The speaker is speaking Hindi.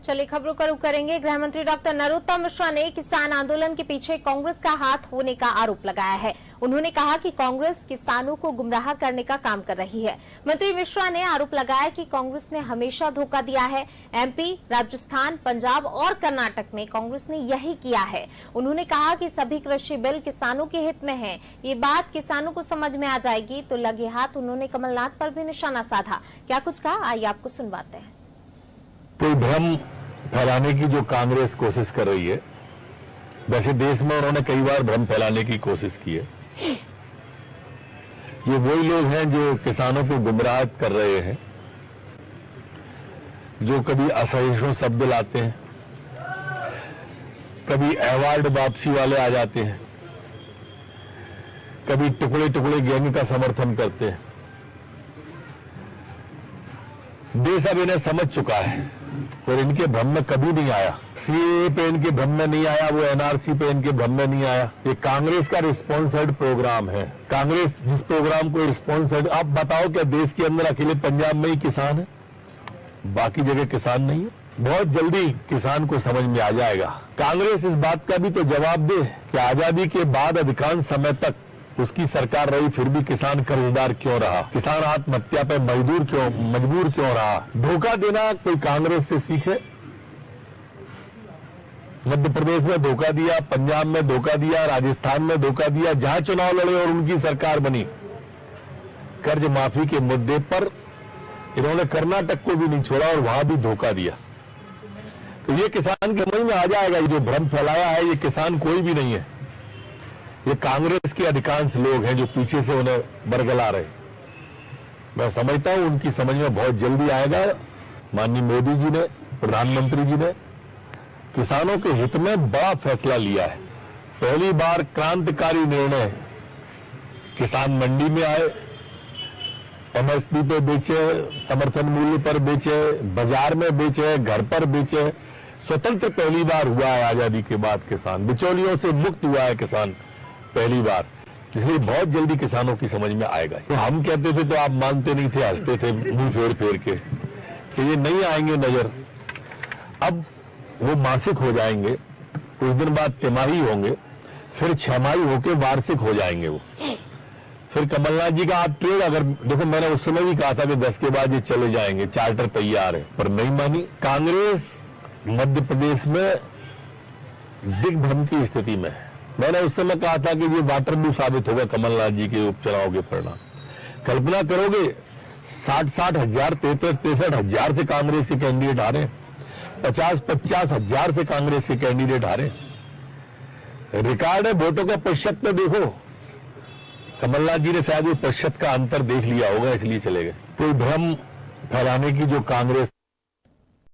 चलिए खबरों का रुख करेंगे। गृह मंत्री डॉक्टर नरोत्तम मिश्रा ने किसान आंदोलन के पीछे कांग्रेस का हाथ होने का आरोप लगाया है। उन्होंने कहा कि कांग्रेस किसानों को गुमराह करने का काम कर रही है। मंत्री मिश्रा ने आरोप लगाया कि कांग्रेस ने हमेशा धोखा दिया है। एमपी, राजस्थान, पंजाब और कर्नाटक में कांग्रेस ने यही किया है। उन्होंने कहा कि सभी कृषि बिल किसानों के हित में है। ये बात किसानों को समझ में आ जाएगी तो लगे हाथ उन्होंने कमलनाथ पर भी निशाना साधा। क्या कुछ कहा, आइए आपको सुनवाते हैं। कोई भ्रम फैलाने की जो कांग्रेस कोशिश कर रही है, वैसे देश में उन्होंने कई बार भ्रम फैलाने की कोशिश की है। ये वही लोग हैं जो किसानों को गुमराह कर रहे हैं, जो कभी असहिष्णु शब्द लाते हैं, कभी अवार्ड वापसी वाले आ जाते हैं, कभी टुकड़े टुकड़े गैंग का समर्थन करते हैं। देश अब इन्हें समझ चुका है और इनके भ्रम में कभी नहीं आया। सीएए पे इनके भ्रम में नहीं आया, वो एनआरसी पे इनके भ्रम में नहीं आया। ये कांग्रेस का रिस्पॉन्सर्ड प्रोग्राम है। कांग्रेस जिस प्रोग्राम को रिस्पॉन्सर्ड, आप बताओ क्या देश के अंदर अकेले पंजाब में ही किसान है, बाकी जगह किसान नहीं है? बहुत जल्दी किसान को समझ में आ जाएगा। कांग्रेस इस बात का भी तो जवाब दे कि आजादी के बाद अधिकांश समय तक उसकी सरकार रही, फिर भी किसान कर्जदार क्यों रहा, किसान आत्महत्या पे मजबूर क्यों रहा। धोखा देना कोई कांग्रेस से सीखे? मध्य प्रदेश में धोखा दिया, पंजाब में धोखा दिया, राजस्थान में धोखा दिया, जहां चुनाव लड़े और उनकी सरकार बनी। कर्ज माफी के मुद्दे पर इन्होंने कर्नाटक को भी नहीं छोड़ा और वहां भी धोखा दिया। तो ये किसान के समझ में आ जाएगा, ये जो भ्रम फैलाया है, ये किसान कोई भी नहीं है। ये कांग्रेस के अधिकांश लोग हैं जो पीछे से उन्हें बरगला रहे। मैं समझता हूं उनकी समझ में बहुत जल्दी आएगा। माननीय मोदी जी ने, प्रधानमंत्री जी ने किसानों के हित में बड़ा फैसला लिया है। पहली बार क्रांतिकारी निर्णय, किसान मंडी में आए, एमएसपी पे बेचे, समर्थन मूल्य पर बेचे, बाजार में बेचे, घर पर बेचे। स्वतंत्र पहली बार हुआ है आजादी के बाद। किसान बिचौलियों से मुक्त हुआ है किसान पहली बार, इसलिए बहुत जल्दी किसानों की समझ में आएगा। तो हम कहते थे तो आप मानते नहीं थे, हंसते थे मुंह फेर फेर के कि ये नहीं आएंगे नजर। अब वो मासिक हो जाएंगे, कुछ दिन बाद तिमाही होंगे, फिर छमाही होके वार्षिक हो जाएंगे। वो फिर कमलनाथ जी का आप ट्रेड, अगर देखो मैंने उस समय भी कहा था कि 10 के बाद ये चले जाएंगे, चार्टर तैयार है, पर नहीं मानी। कांग्रेस मध्य प्रदेश में दिग्भ्रम की स्थिति में है। मैंने उस समय कहा था कि ये वाटरलू साबित होगा कमलनाथ जी के उपचुनाव के परिणाम। कल्पना करोगे 60 हजार, 63 हजार से कांग्रेस के कैंडिडेट हारे, 50 हजार से कांग्रेस के कैंडिडेट हारे। रिकॉर्ड है वोटों का प्रतिशत में। देखो कमलनाथ जी ने शायद वो प्रतिशत का अंतर देख लिया होगा, इसलिए चले गए। कोई भ्रम फैलाने की जो कांग्रेस